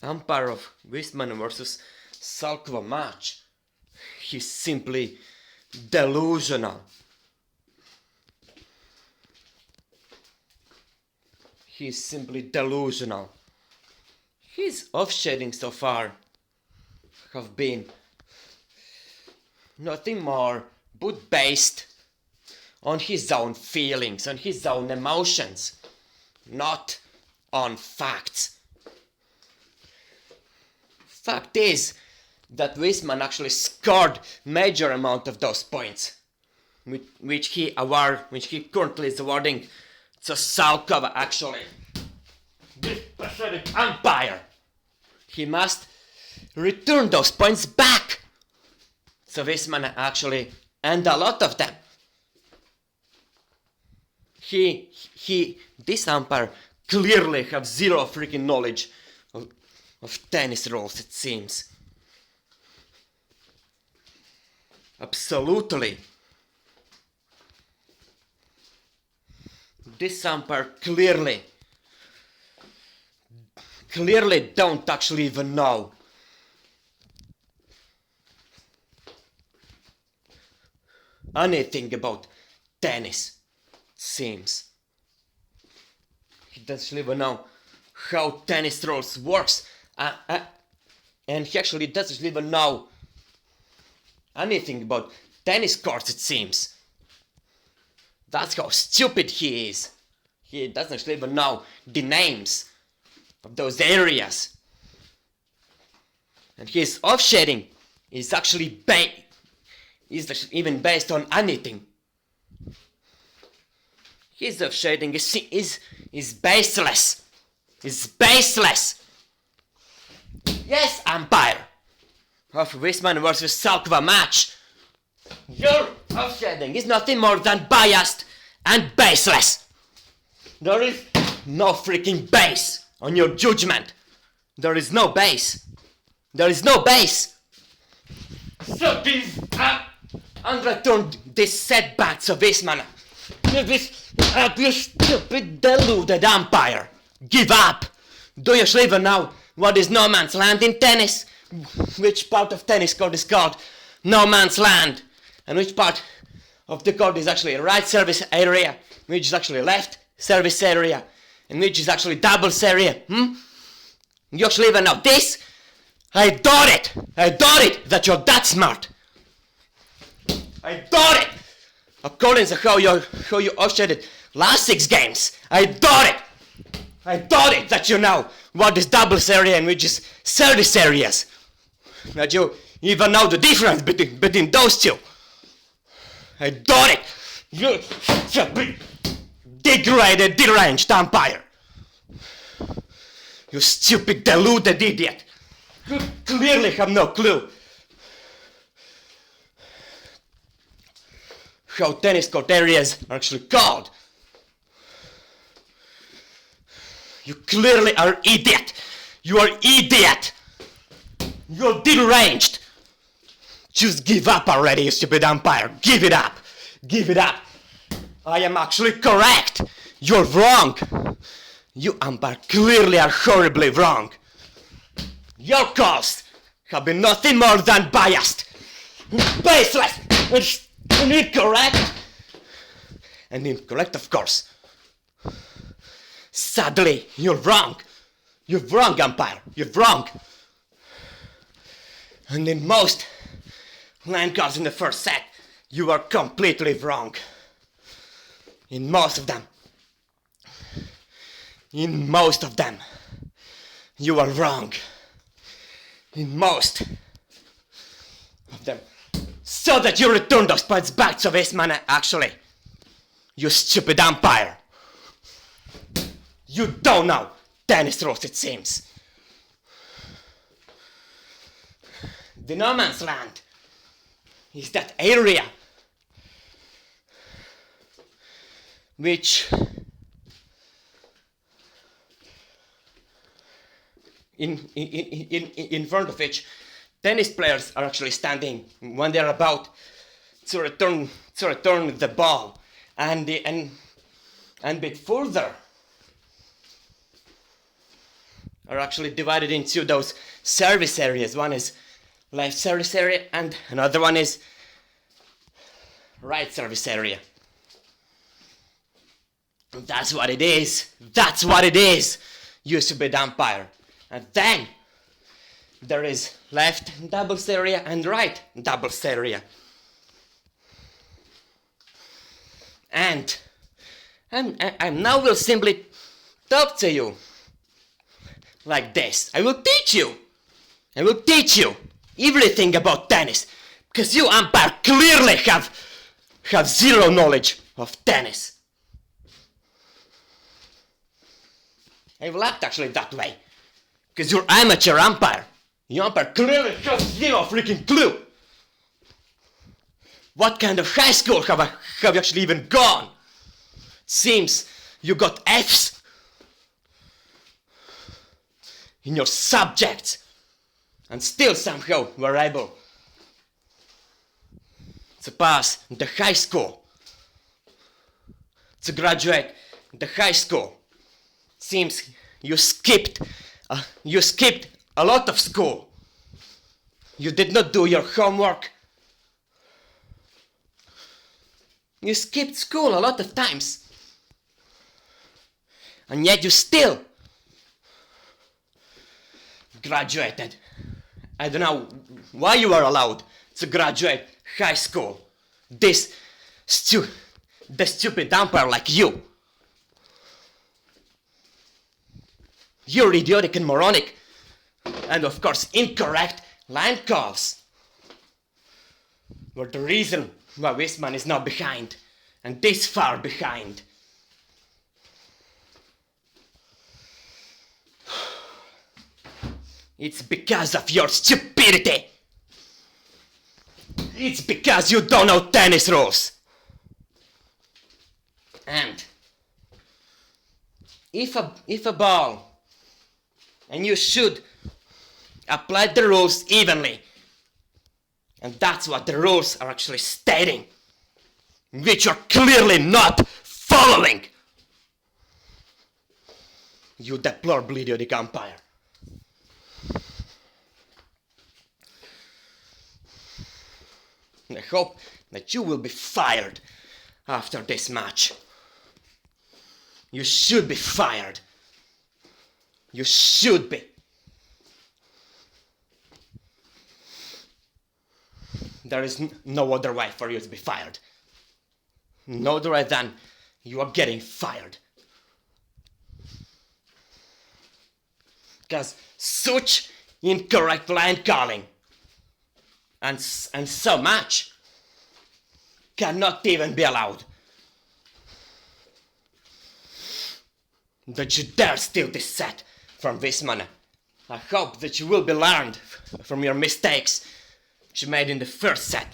umpire of Vismane versus Salkova match. He's simply delusional. He's simply delusional. His offshading so far have been nothing more but based on his own feelings, on his own emotions, not on facts. Fact is that Vismane actually scored major amount of those points, which he currently is awarding to Salkova. Actually, this pathetic umpire, he must return those points back. So Vismane actually, and a lot of them. This umpire clearly have zero freaking knowledge of tennis rules, it seems. Absolutely. This umpire clearly don't actually even know anything about tennis, it seems. He doesn't even know how tennis rules works, and he actually doesn't even know anything about tennis courts, it seems. That's how stupid he is. He doesn't even know the names of those areas. And his offshading is actually even based on anything. His offshading is baseless. Is baseless. Yes, umpire of Vismane versus Salkova match, your offshading is nothing more than biased and baseless. There is no freaking base on your judgment. There is no base. There is no base. So these and return this setback to Vismane. You stupid deluded umpire. Give up. Do you even know what is no man's land in tennis? Which part of tennis court is called no man's land? And which part of the court is actually right service area? Which is actually left service area? And which is actually doubles area? You actually even know this? I doubt it that you're that smart. I doubt it. According to how you offshaded last 6 games, I doubt it that you know what is doubles area and which is service areas. That you even know the difference between those two. I doubt it. You're a big degraded, deranged umpire. You stupid, deluded idiot. You clearly have no clue how tennis court areas are actually called. You clearly are idiot. You are idiot. You're deranged. Just give up already, you stupid umpire. Give it up. Give it up. I am actually correct. You're wrong. You umpire clearly are horribly wrong. Your calls have been nothing more than biased, baseless, and incorrect. And incorrect, of course. Sadly, you're wrong. You're wrong, umpire. You're wrong. And in most line calls in the first set, you are completely wrong. In most of them. In most of them, you are wrong. In most of them. So that you return those points back to Vismane, actually. You stupid umpire. You don't know tennis rules, it seems. The no man's land is that area which in front of which tennis players are actually standing when they're about to return the ball, and bit further are actually divided into those service areas. One is left service area and another one is right service area. That's what it is. That's what it is. Used to be the umpire. And then there is left doubles area and right doubles area. And I now will simply talk to you like this. I will teach you. I will teach you everything about tennis. Because you umpire clearly have zero knowledge of tennis. I will act actually that way. Because you're amateur umpire. You umpire clearly have zero freaking clue. What kind of high school have you actually even gone? Seems you got F's in your subjects and still somehow were able to pass the high school, to graduate the high school. Seems you skipped a lot of school. You did not do your homework. You skipped school a lot of times. And yet you still graduated. I don't know why you are allowed to graduate high school. The stupid umpire like you. You're idiotic and moronic. And of course incorrect line calls were the reason why Vismane is now behind. And this far behind. It's because of your stupidity. It's because you don't know tennis rules. And if a ball, and you should apply the rules evenly, and that's what the rules are actually stating, which you're clearly not following. You deplorable idiotic umpire. I hope that you will be fired after this match. You should be fired. You should be. There is no other way for you to be fired. No other way than you are getting fired. Because such incorrect line calling and so much cannot even be allowed. That you dare steal this set from Vismane. I hope that you will be learned from your mistakes that you made in the first set.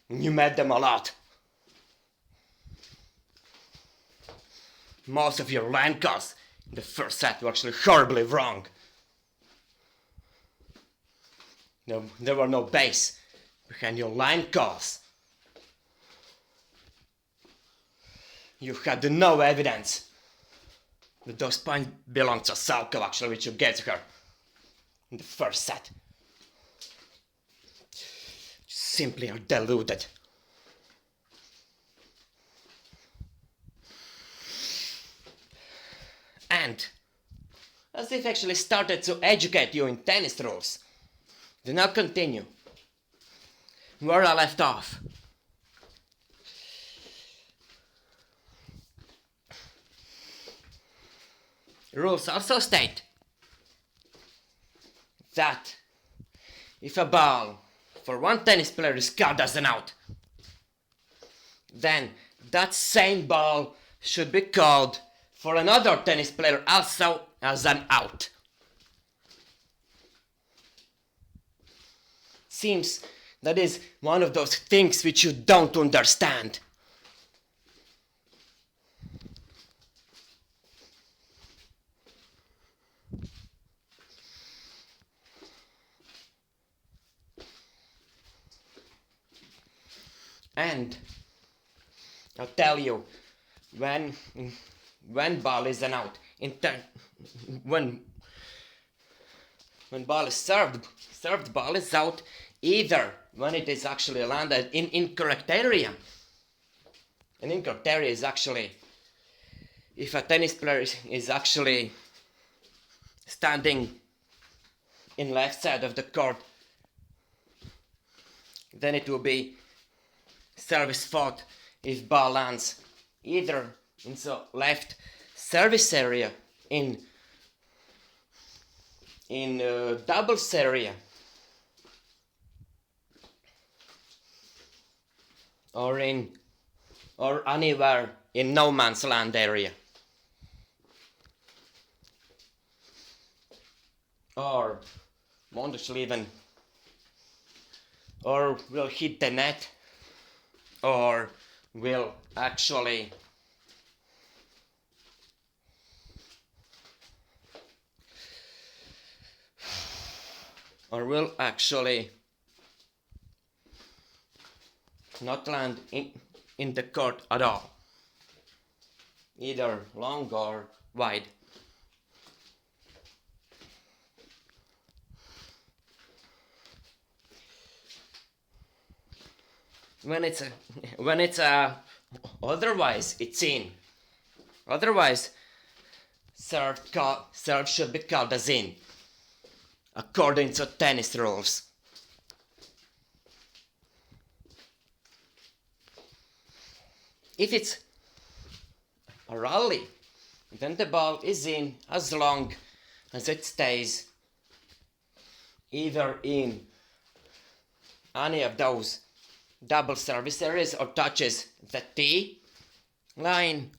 You made them a lot. Most of your line calls in the first set were actually horribly wrong. There were no base behind your line calls. You had no evidence that those points belonged to Salkova, actually, which you gave to her in the first set. You simply are deluded. And as if actually started to educate you in tennis rules. Do not continue where I left off. Rules also state that if a ball for one tennis player is called as an out, then that same ball should be called for another tennis player also as an out. Seems that is one of those things which you don't understand. And I'll tell you, when ball is an out, when when ball is served ball is out, either when it is actually landed in incorrect area. An incorrect area is actually if a tennis player is actually standing in left side of the court, then it will be service fault if ball lands either in the left service area, in doubles area, or anywhere in no man's land area, or won't actually even, or will hit the net, or will actually not land in the court at all, either long or wide. When it's otherwise, it's in. Otherwise, serve should be called as in, according to tennis rules. If it's a rally, then the ball is in as long as it stays either in any of those double service areas or touches the tee line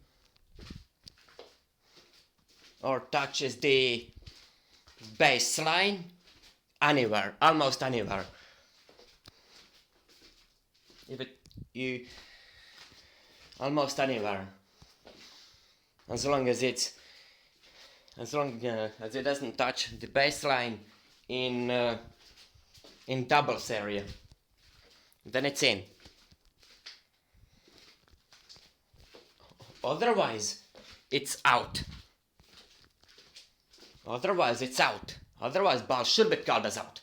or touches the baseline, anywhere, almost anywhere. Almost anywhere, as long as it doesn't touch the baseline in doubles area, then it's in. Otherwise, it's out. Otherwise, ball should be called as out.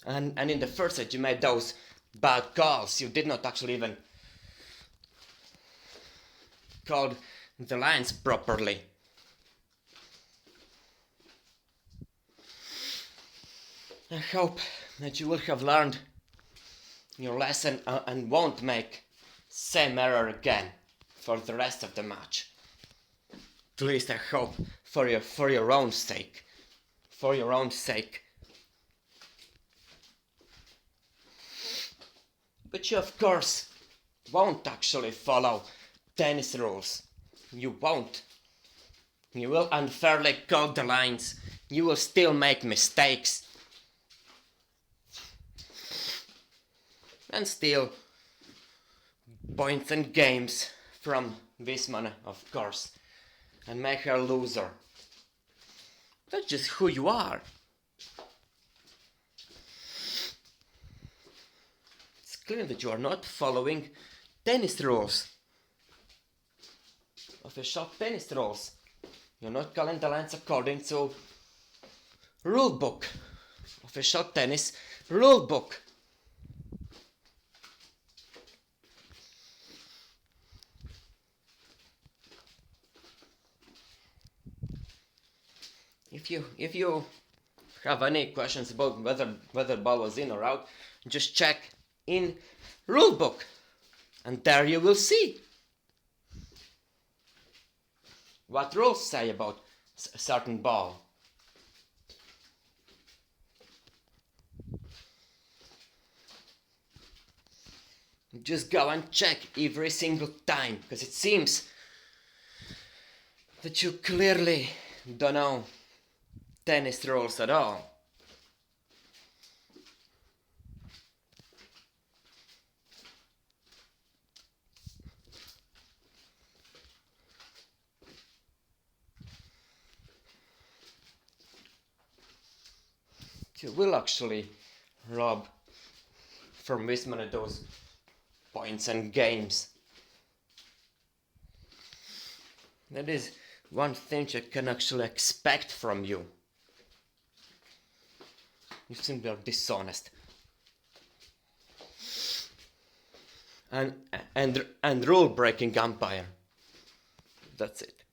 And in the first set, you made those bad calls. You did not actually even call the lines properly. I hope that you will have learned your lesson and won't make same error again for the rest of the match. At least I hope for your own sake. For your own sake. But you of course won't actually follow tennis rules. You won't. You will unfairly call the lines. You will still make mistakes. And steal points and games from Vismane, of course, and make her a loser. That's just who you are. It's clear that you are not following tennis rules. Official tennis rules. You're not calling the lines according to rulebook. Official tennis rulebook. If you have any questions about whether ball was in or out, just check in rulebook, and there you will see what rules say about a certain ball. Just go and check every single time, because it seems that you clearly don't know tennis rules at all. You will actually rob from Vismane those points and games. That is one thing I can actually expect from you. You simply are dishonest. And rule-breaking umpire. That's it.